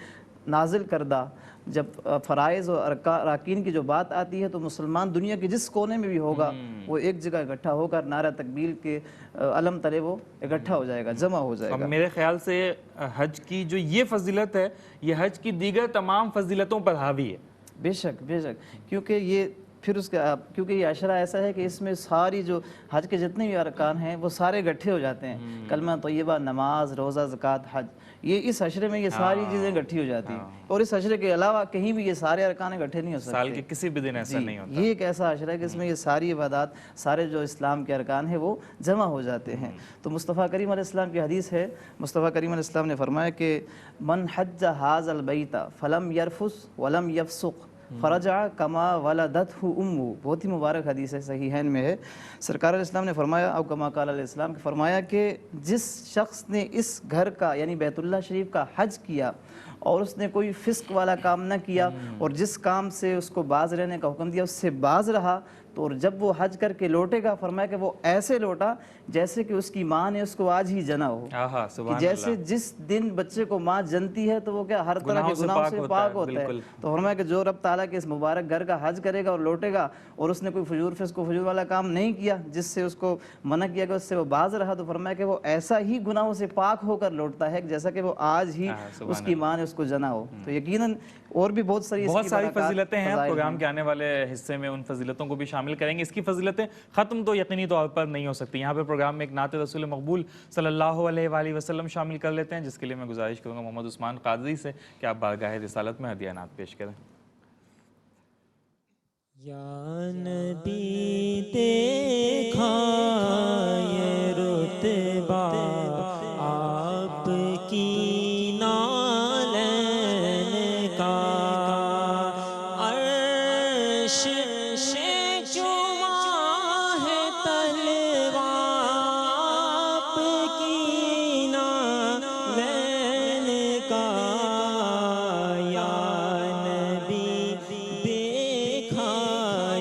نازل کردہ جب فرائض اور اراکین کی جو بات آتی ہے تو مسلمان دنیا کے جس کونے میں بھی ہوگا وہ ایک جگہ اکٹھا ہو کر نعرہ تکبیر کے علم تلے وہ اکٹھا ہو جائے گا, جمع ہو جائے گا. میرے خیال سے حج کی جو یہ فضیلت ہے یہ حج کی دیگر تمام فضیلتوں پر حاوی ہے. بے شک بے شک, کیونکہ یہ پھر اس کا کیونکہ یہ عشرہ ایسا ہے کہ اس میں ساری جو حج کے جتنے بھی ارکان ہیں وہ سارے اکٹھے ہو جاتے ہیں. کلمہ طیبہ, نماز, روزہ, زکوٰۃ, حج, یہ اس عشرے میں یہ ساری چیزیں اکٹھی ہو جاتی ہیں. اور اس عشرے کے علاوہ کہیں بھی یہ سارے ارکان اکٹھے نہیں ہو سکتے. سال کے کسی بھی دن ایسا نہیں ہوتا. یہ ایک ایسا عشرہ ہے کہ اس میں یہ ساری عبادات, سارے جو اسلام کے ارکان ہیں وہ جمع ہو جاتے ہیں. تو مصطفیٰ کریم علیہ السلام کی حدیث ہے, مصطفیٰ کریم علیہ السلام نے فرمایا کہ من حج ھذا البیت فلم یرفث ولم یفسق فرجع کما ولدتہ امہ. بہت ہی مبارک حدیث ہے, صحیحین میں ہے. سرکار علیہ السلام نے فرمایا, او کما قال علیہ السلام, فرمایا کہ جس شخص نے اس گھر کا یعنی بیت اللہ شریف کا حج کیا اور اس نے کوئی فسق والا کام نہ کیا اور جس کام سے اس کو باز رہنے کا حکم دیا اس سے باز رہا, تو اور جب وہ حج کر کے لوٹے گا فرمایا کہ وہ ایسے لوٹا جیسے کہ اس کی ماں نے اس کو آج ہی جنا ہو. کہ جیسے جس دن بچے کو ماں جنتی ہے تو وہ کیا ہر طرح کے گناہوں سے پاک ہوتا ہے. تو فرمایا کہ جو رب تعالیٰ کے اس مبارک گھر کا حج کرے گا اور لوٹے گا اور اس نے کوئی فجور فسق و فجور والا کام نہیں کیا جس سے اس کو منع کیا گیا اس سے وہ باز رہا, تو فرمایا کہ وہ ایسا ہی گناہوں سے پاک ہو کر لوٹتا ہے جیسا کہ وہ آج ہی اس کی ماں نے اس کو جنا ہو. تو یقیناً اور بھی بہت ساری فضیلتیں ہیں. پروگرام کے آنے والے حصے میں ان فضیلتوں کو بھی شامل کریں گے. اس کی فضیلتیں ختم تو یقینی طور پر نہیں ہو سکتی. یہاں پہ پروگرام میں ایک نعت رسول مقبول صلی اللہ علیہ وآلہ وسلم شامل کر لیتے ہیں, جس کے لیے میں گزارش کروں گا محمد عثمان قادری سے کہ آپ بارگاہ رسالت میں ہدیہ نعت پیش کریں. یا نبی دیکھا یہ رتبہ آپ کی نالین کا, عرش سے چوما ہے تلوا آپ کی نالین کا. یا نبی دیکھا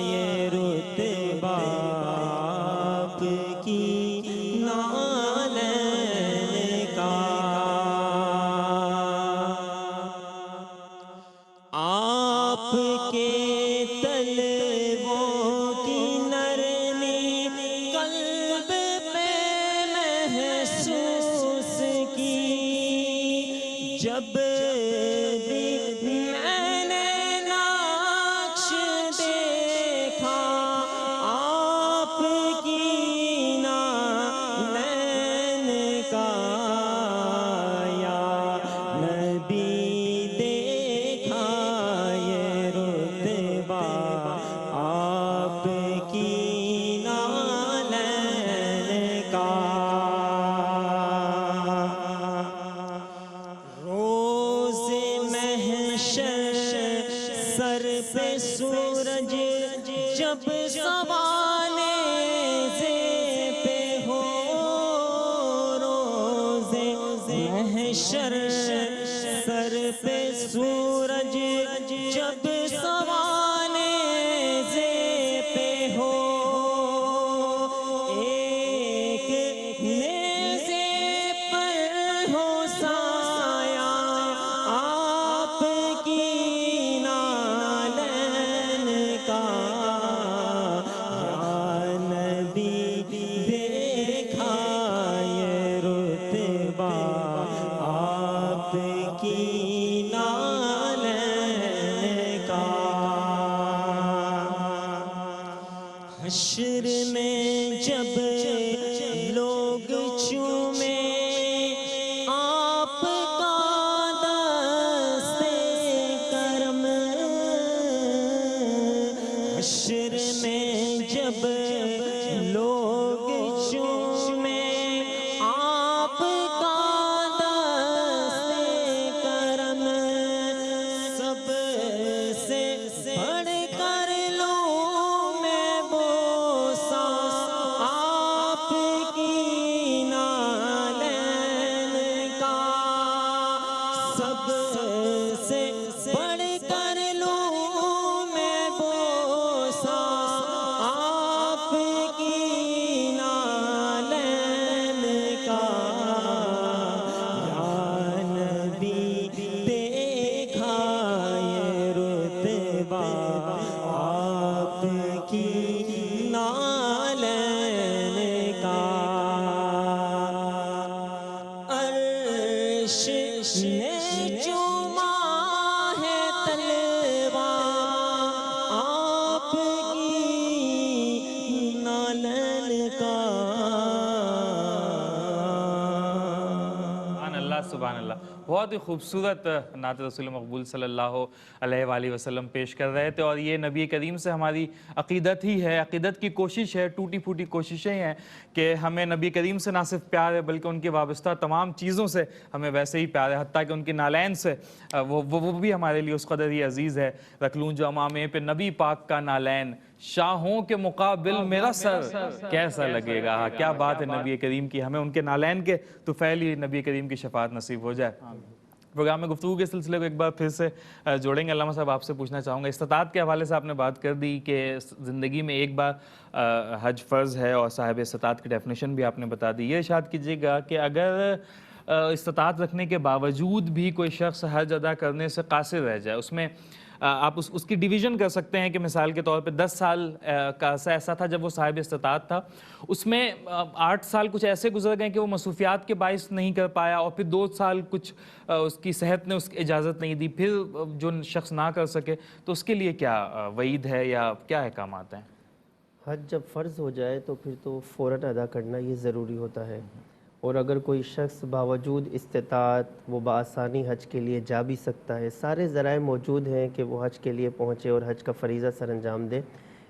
یہ رتبہ آپ کی نالین کا, آپ کے طلبوں کی نرمی قلب پہ محسوس کی, جب بھی میں نے نقش دیکھا آپ کی نالین کا. یا نبی دیکھا یہ رتبہ آپ کی نالین کا. روز محشر سر پہ سورج جب سوانے سے پہ ہو, روز محشر سر پہ سورج جب سوانے سے پہ ہو, ایک نیزے پر ہو سایہ آپ کی نالین کا. یا نبی دیکھا یہ رتبہ آپ کی نالین کا. حشر میں جب لوگ چومے آپ کا دست کرم, حشر میں جب لوگ چومے آپ کا دست کرم, سب سے بڑھ کر لوں آپ کی نالین کا عرش نے چوما ہے طلبہ آپ کی نالین کا سبحان اللہ سبحان اللہ. بہت ہی خوبصورت نعت رسول مقبول صلی اللہ علیہ وآلہ وسلم پیش کر رہے تھے، اور یہ نبی کریم سے ہماری عقیدت ہی ہے، عقیدت کی کوشش ہے، ٹوٹی پھوٹی کوششیں ہیں کہ ہمیں نبی کریم سے نہ صرف پیار ہے بلکہ ان کے وابستہ تمام چیزوں سے ہمیں ویسے ہی پیار ہے، حتیٰ کہ ان کی نالین سے وہ بھی ہمارے لیے اس قدر ہی عزیز ہے. رکھ لوں جو امامے پہ نبی پاک کا نالین، شاہوں کے مقابل میرا سر کیسا لگے گا. کیا بات ہے نبی کریم کی، ہمیں ان کے نالین کے طفیل ہی نبی کریم کی شفاعت نصیب ہو جائے. پروگرام میں گفتگو کے سلسلے کو ایک بار پھر سے جوڑیں گے. علامہ صاحب آپ سے پوچھنا چاہوں گا، استطاعت کے حوالے سے آپ نے بات کر دی کہ زندگی میں ایک بار حج فرض ہے اور صاحب استطاعت کی ڈیفینیشن بھی آپ نے بتا دی. یہ ارشاد کیجیے گا کہ اگر استطاعت رکھنے کے باوجود بھی کوئی شخص حج ادا کرنے سے قاصر رہ جائے، اس میں آپ اس کی ڈیویژن کر سکتے ہیں کہ مثال کے طور پہ 10 سال کا عرصہ ایسا تھا جب وہ صاحب استطاعت تھا، اس میں 8 سال کچھ ایسے گزر گئے کہ وہ مصروفیات کے باعث نہیں کر پایا، اور پھر 2 سال کچھ اس کی صحت نے اس کی اجازت نہیں دی، پھر جو شخص نہ کر سکے تو اس کے لیے کیا وعید ہے یا کیا احکامات ہیں؟ حج جب فرض ہو جائے تو پھر تو فوراً ادا کرنا یہ ضروری ہوتا ہے، اور اگر کوئی شخص باوجود استطاعت وہ بآسانی حج کے لیے جا بھی سکتا ہے، سارے ذرائع موجود ہیں کہ وہ حج کے لیے پہنچے اور حج کا فریضہ سر انجام دے،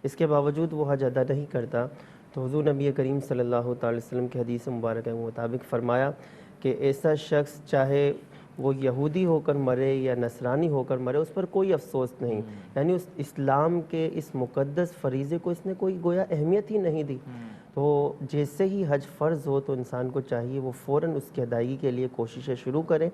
اس کے باوجود وہ حج ادا نہیں کرتا، تو حضور نبی کریم صلی اللہ تعالی وسلم کی حدیث مبارکہ کے مطابق فرمایا کہ ایسا شخص چاہے وہ یہودی ہو کر مرے یا نصرانی ہو کر مرے، اس پر کوئی افسوس نہیں، یعنی اس اسلام کے اس مقدس فریضے کو اس نے کوئی گویا اہمیت ہی نہیں دی. تو جیسے ہی حج فرض ہو تو انسان کو چاہیے وہ فوراً اس کی ادائیگی کے لیے کوششیں شروع کرے،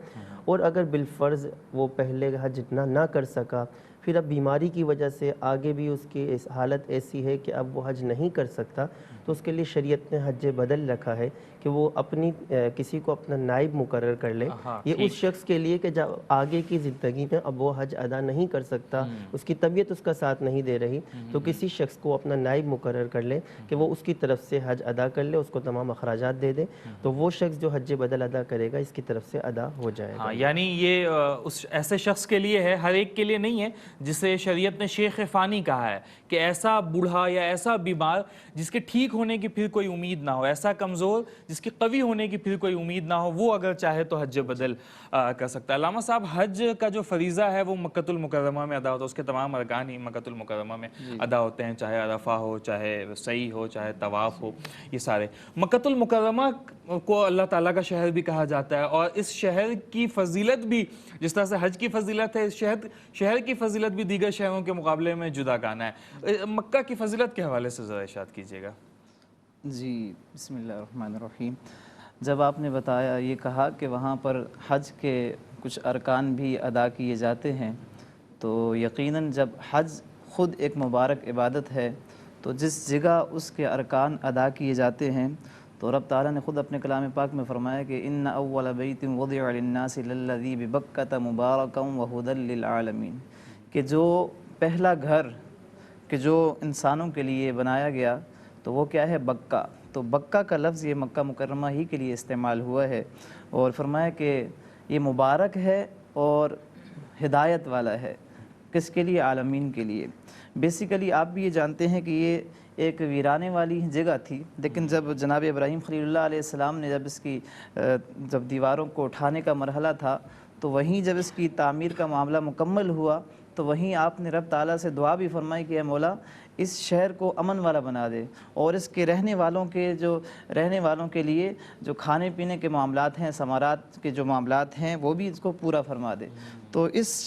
اور اگر بالفرض وہ پہلے حج نہ کر سکا، پھر اب بیماری کی وجہ سے آگے بھی اس کی حالت ایسی ہے کہ اب وہ حج نہیں کر سکتا، تو اس کے لیے شریعت نے حج بدل رکھا ہے کہ وہ اپنی کسی کو اپنا نائب مقرر کر لے. یہ اس شخص کے لیے کہ جب آگے کی زندگی میں اب وہ حج ادا نہیں کر سکتا، اس کی طبیعت اس کا ساتھ نہیں دے رہی، تو کسی شخص کو اپنا نائب مقرر کر لے کہ وہ اس کی طرف سے حج ادا کر لے، اس کو تمام اخراجات دے دے، تو وہ شخص جو حج بدل ادا کرے گا اس کی طرف سے ادا ہو جائے گا. یعنی یہ اس ایسے شخص کے لیے ہے، ہر ایک کے لیے نہیں ہے، جسے شریعت نے شیخ فانی کہا ہے کہ ایسا بوڑھا یا ایسا بیمار جس کے ٹھیک ہونے کی پھر کوئی امید نہ ہو، ایسا کمزور جس کی قوی ہونے کی پھر کوئی امید نہ ہو، وہ اگر چاہے تو حج بدل کر سکتا ہے. علامہ صاحب، حج کا جو فریضہ ہے وہ مکۃ المکرمہ میں ادا ہوتا ہے، اس کے تمام ارکان ہی مکۃ المکرمہ میں ادا ہوتے ہیں، چاہے عرفہ ہو، چاہے سعی ہو، چاہے طواف ہو، یہ سارے. مکۃ المکرمہ کو اللہ تعالیٰ کا شہر بھی کہا جاتا ہے، اور اس شہر کی فضیلت بھی جس طرح سے حج کی فضیلت ہے، اس شہر کی فضیلت بھی دیگر شہروں کے مقابلے میں جدا گانا ہے. مکہ کی فضیلت کے حوالے سے ذرا ارشاد کیجیے گا. جی بسم اللہ الرحمن الرحیم. جب آپ نے بتایا، یہ کہا کہ وہاں پر حج کے کچھ ارکان بھی ادا کیے جاتے ہیں، تو یقیناً جب حج خود ایک مبارک عبادت ہے تو جس جگہ اس کے ارکان ادا کیے جاتے ہیں، تو رب تعالیٰ نے خود اپنے کلام پاک میں فرمایا کہ ان اول بیت وضع للناس للذی ببکۃ مبارکا وہدی للعالمین، کہ جو پہلا گھر کہ جو انسانوں کے لیے بنایا گیا تو وہ کیا ہے؟ بکہ. تو بکہ کا لفظ یہ مکہ مکرمہ ہی کے لیے استعمال ہوا ہے، اور فرمایا کہ یہ مبارک ہے اور ہدایت والا ہے. کس کے لیے؟ عالمین کے لیے. بیسیکلی آپ بھی یہ جانتے ہیں کہ یہ ایک ویرانے والی جگہ تھی، لیکن جب جناب ابراہیم خلیل اللہ علیہ السلام نے جب دیواروں کو اٹھانے کا مرحلہ تھا، تو وہیں جب اس کی تعمیر کا معاملہ مکمل ہوا تو وہیں آپ نے رب تعالیٰ سے دعا بھی فرمائی کہ اے مولا اس شہر کو امن والا بنا دے، اور اس کے رہنے والوں کے لیے جو کھانے پینے کے معاملات ہیں، ثمرات کے جو معاملات ہیں، وہ بھی اس کو پورا فرما دے. تو اس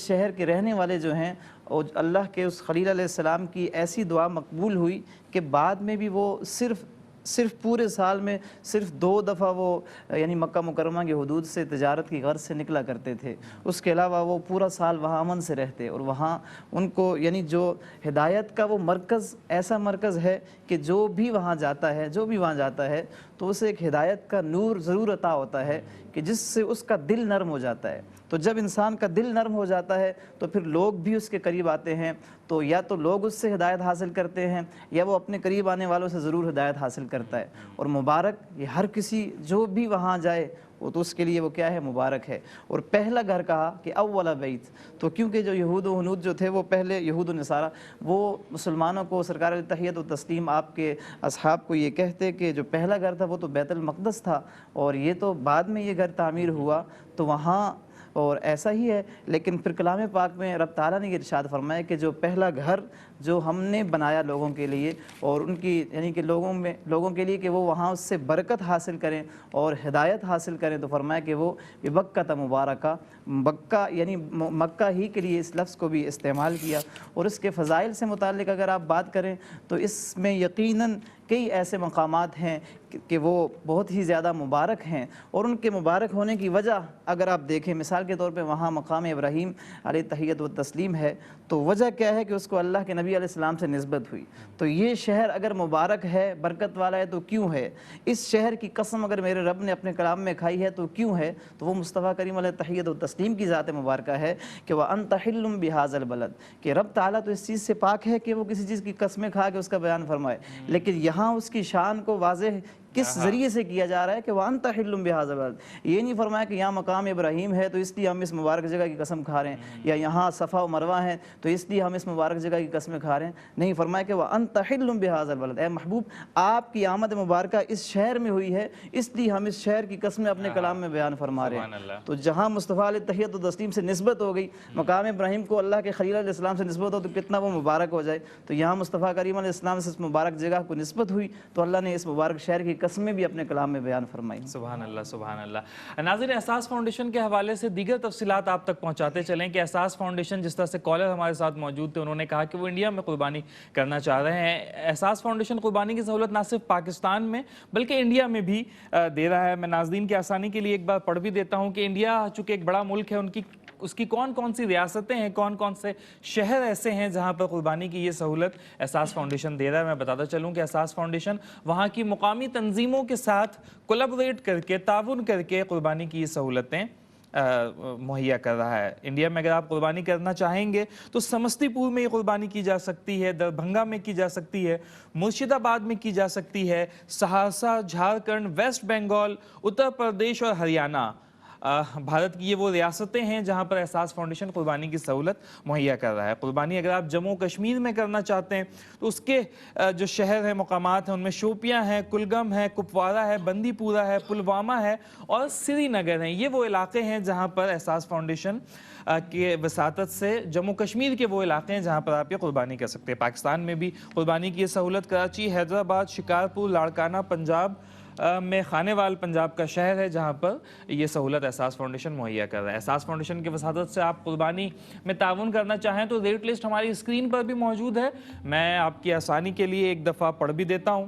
شہر کے رہنے والے جو ہیں، اور اللہ کے اس خلیل علیہ السلام کی ایسی دعا مقبول ہوئی کہ بعد میں بھی وہ صرف پورے سال میں صرف 2 دفعہ وہ یعنی مکہ مکرمہ کی حدود سے تجارت کی غرض سے نکلا کرتے تھے. اس کے علاوہ وہ پورا سال وہاں امن سے رہتے، اور وہاں ان کو یعنی جو ہدایت کا وہ مرکز، ایسا مرکز ہے کہ جو بھی وہاں جاتا ہے تو تو اسے ایک ہدایت کا نور ضرور عطا ہوتا ہے کہ جس سے اس کا دل نرم ہو جاتا ہے. تو جب انسان کا دل نرم ہو جاتا ہے تو پھر لوگ بھی اس کے قریب آتے ہیں, تو یا تو لوگ اس سے ہدایت حاصل کرتے ہیں یا وہ اپنے قریب آنے والوں سے ضرور ہدایت حاصل کرتا ہے. اور مبارک یہ ہر کسی جو بھی وہاں جائے وہ تو اس کے لیے وہ کیا ہے, مبارک ہے. اور پہلا گھر کہا کہ اول بیت, تو کیونکہ جو یہود و ہنود جو تھے وہ پہلے یہود و نصارہ وہ مسلمانوں کو سرکار تحیت و تسلیم آپ کے اصحاب کو یہ کہتے کہ جو پہلا گھر تھا وہ تو بیت المقدس تھا اور یہ تو بعد میں یہ گھر تعمیر ہوا تو وہاں, اور ایسا ہی ہے. لیکن پھر کلام پاک میں رب تعالیٰ نے یہ ارشاد فرمایا کہ جو پہلا گھر جو ہم نے بنایا لوگوں کے لیے اور ان کی یعنی کہ لوگوں کے لیے کہ وہ وہاں اس سے برکت حاصل کریں اور ہدایت حاصل کریں, تو فرمایا کہ وہ ببکہ مبارکہ, مکہ یعنی مکہ ہی کے لیے اس لفظ کو بھی استعمال کیا. اور اس کے فضائل سے متعلق اگر آپ بات کریں تو اس میں یقیناً کئی ایسے مقامات ہیں کہ وہ بہت ہی زیادہ مبارک ہیں. اور ان کے مبارک ہونے کی وجہ اگر آپ دیکھیں, مثال کے طور پہ وہاں مقام ابراہیم علیہ تحیت و تسلیم ہے, تو وجہ کیا ہے کہ اس کو اللہ کے نبی علیہ السلام سے نسبت ہوئی. تو یہ شہر اگر مبارک ہے, برکت والا ہے, تو کیوں ہے؟ اس شہر کی قسم اگر میرے رب نے اپنے کلام میں کھائی ہے تو کیوں ہے؟ تو وہ مصطفیٰ کریم علیہ تحیت و تسلیم کی ذات مبارکہ ہے کہ وَأَنْتَ حِلٌّ بِهَذَا الْبَلَدِ, کہ رب تعالیٰ تو اس چیز سے پاک ہے کہ وہ کسی چیز کی قسمیں کھا کے اس کا بیان فرمائے, لیکن یہاں اس کی شان کو واضح کس ذریعے سے کیا جا رہا ہے کہ وَأَنْتَ حِلٌّ بِهَذَا الْبَلَدِ. یہ نہیں فرمایا کہ یہاں مقام ابراہیم ہے تو اس لیے ہم اس مبارک جگہ کی قسم کھا رہے ہیں, یا یہاں صفا و مروہ ہیں تو اس لیے ہم اس مبارک جگہ کی قسمیں کھا رہے ہیں. نہیں, فرمایا کہ وَأَنْتَ حِلٌّ بِهَذَا الْبَلَدِ, اے محبوب آپ کی آمد مبارکہ اس شہر میں ہوئی ہے اس لیے ہم اس شہر کی قسمیں اپنے کلام میں بیان فرما رہے ہیں. تو جہاں مصطفیٰ علیہ تحیت و تسلیم سے نسبت ہو گئی, مقام ابراہیم کو اللہ کے خلیل علیہ السلام سے نسبت ہو تو کتنا وہ مبارک ہو جائے. تو یہاں مصطفیٰ کریم علیہ السلام سے اس مبارک جگہ کو نسبت ہوئی تو اللہ نے اس مبارک شہر کی قسمیں بھی اپنے کلام میں بیان فرمائی. سبحان اللہ, سبحان اللہ. ناظرین, احساس فاؤنڈیشن کے حوالے سے دیگر تفصیلات آپ تک پہنچاتے چلیں کہ احساس فاؤنڈیشن, جس طرح سے کالر ہمارے ساتھ موجود تھے, انہوں نے کہا کہ وہ انڈیا میں قربانی کرنا چاہ رہے ہیں. احساس فاؤنڈیشن قربانی کی سہولت نہ صرف پاکستان میں بلکہ انڈیا میں بھی دے رہا ہے. میں ناظرین کی آسانی کے لیے ایک بار پڑھ بھی دیتا ہوں کہ انڈیا چونکہ ایک بڑا ملک ہے, اس کی کون کون سی ریاستیں ہیں, کون کون سے شہر ایسے ہیں جہاں پر قربانی کی یہ سہولت احساس فاؤنڈیشن دے رہا ہے. میں بتاتا چلوں کہ احساس فاؤنڈیشن وہاں کی مقامی تنظیموں کے ساتھ کولیبریٹ کر کے, تعاون کر کے قربانی کی یہ سہولتیں مہیا کر رہا ہے. انڈیا میں اگر آپ قربانی کرنا چاہیں گے تو سمستی پور میں یہ قربانی کی جا سکتی ہے, دربھنگا میں کی جا سکتی ہے, مرشد آباد میں کی جا سکتی ہے, سہرسہ, جھارکھنڈ, ویسٹ بنگال, اتر پردیش اور ہریانہ بھارت کی یہ وہ ریاستیں ہیں جہاں پر احساس فاؤنڈیشن قربانی کی سہولت مہیا کر رہا ہے. قربانی اگر آپ جموں کشمیر میں کرنا چاہتے ہیں تو اس کے جو شہر ہیں, مقامات ہیں, ان میں شوپیاں ہیں, کلگم ہے, کپوارہ ہے, بندی پورہ ہے, پلوامہ ہے اور سری نگر ہیں. یہ وہ علاقے ہیں جہاں پر احساس فاؤنڈیشن کے وساطت سے جموں کشمیر کے وہ علاقے ہیں جہاں پر آپ یہ قربانی کر سکتے ہیں. پاکستان میں بھی قربانی کی یہ سہولت کراچی, حیدرآباد, شکارپور, لاڑکانہ پنجاب میں خانیوال پنجاب کا شہر ہے جہاں پر یہ سہولت احساس فاؤنڈیشن مہیا کر رہا ہے. احساس فاؤنڈیشن کے وساطت سے آپ قربانی میں تعاون کرنا چاہیں تو ریٹ لسٹ ہماری اسکرین پر بھی موجود ہے. میں آپ کی آسانی کے لیے ایک دفعہ پڑھ بھی دیتا ہوں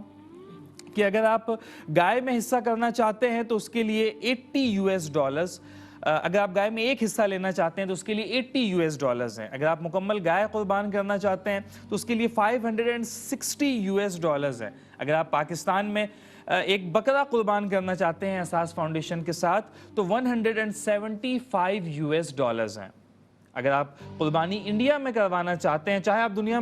کہ اگر آپ گائے میں حصہ کرنا چاہتے ہیں تو اس کے لیے $80, اگر آپ گائے میں ایک حصہ لینا چاہتے ہیں تو اس کے لیے $80 ہیں. اگر آپ مکمل گائے قربان کرنا چاہتے ہیں تو اس کے لیے $560 ہیں. اگر آپ پاکستان میں ایک بکرا قربان کرنا چاہتے ہیں احساس فاؤنڈیشن کے ساتھ تو $175 ہیں. اگر آپ قربانی انڈیا میں کروانا چاہتے ہیں, چاہے آپ دنیا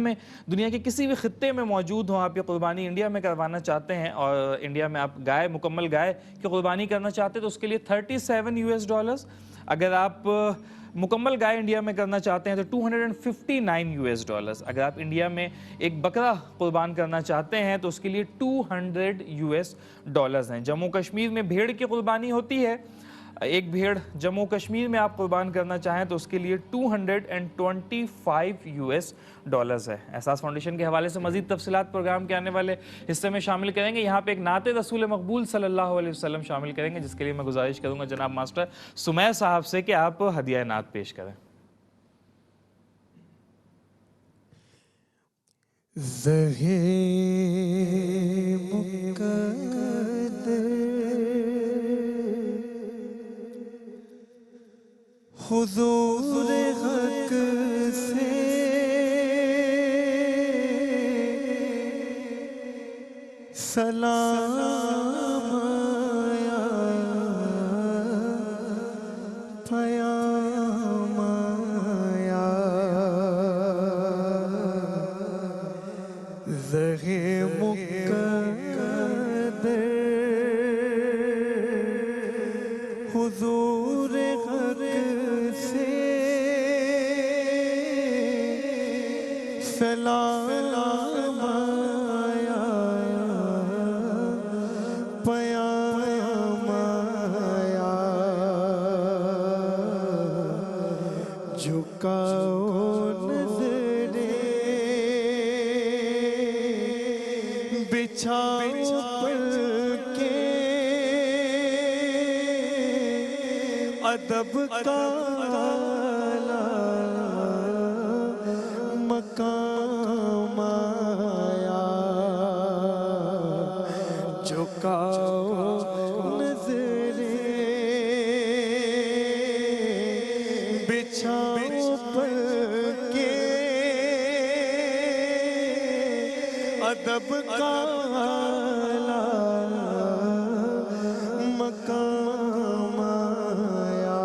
کے کسی بھی خطے میں موجود ہوں, آپ یہ قربانی انڈیا میں کروانا چاہتے ہیں اور انڈیا میں آپ مکمل گائے کی قربانی کرنا چاہتے ہیں تو اس کے لیے $37. اگر آپ مکمل گائے انڈیا میں کرنا چاہتے ہیں تو $259. اگر آپ انڈیا میں ایک بکرا قربان کرنا چاہتے ہیں تو اس کے لیے $200 ہیں. جموں کشمیر میں بھیڑ کی قربانی ہوتی ہے, ایک بھیڑ جموں کشمیر میں آپ قربان کرنا چاہیں تو اس کے لیے $225 ہے. احساس فاؤنڈیشن کے حوالے سے مزید تفصیلات پروگرام کے آنے والے حصے میں شامل کریں گے. یہاں پہ ایک نعت رسول مقبول صلی اللہ علیہ وسلم شامل کریں گے جس کے لیے میں گزارش کروں گا جناب ماسٹر سمیر صاحب سے کہ آپ ہدیہ نعت پیش کریں. حضور حق سے سلام سلام آیا پیام آیا جھکاؤ نظریں بچھاؤ پل کے ادب کا مقام آیا جھکاؤ نظریں بچھاؤ پل کے ادب کا مقام آیا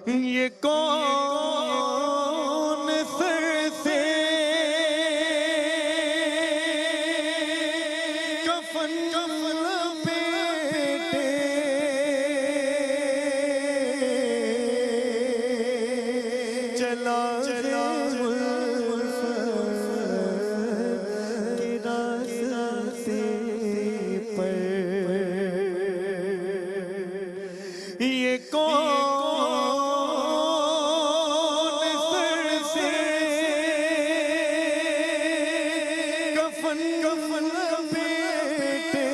یہ کون سر سے کفن لپیٹے چلا یہ کون سر سے کفن لپیٹے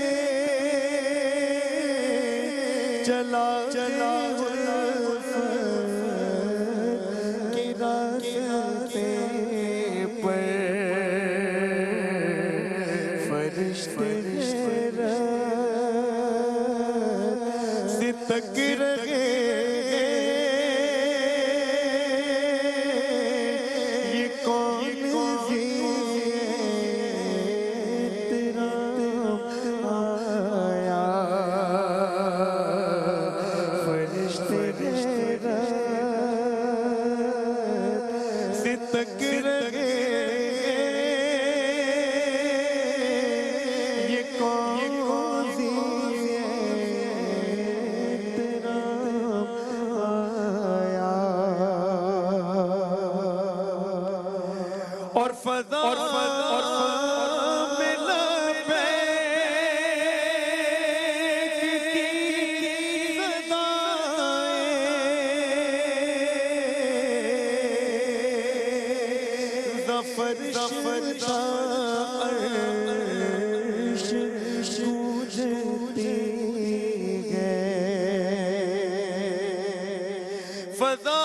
چلا کی راستے پر فرشتے تک رہے یہ کون سی تیرا آیا فرشتے سے تک رہے یہ کون سی اور فضا میں لبیک کی صدائیں ظفر عرش گونجتی گئے فضا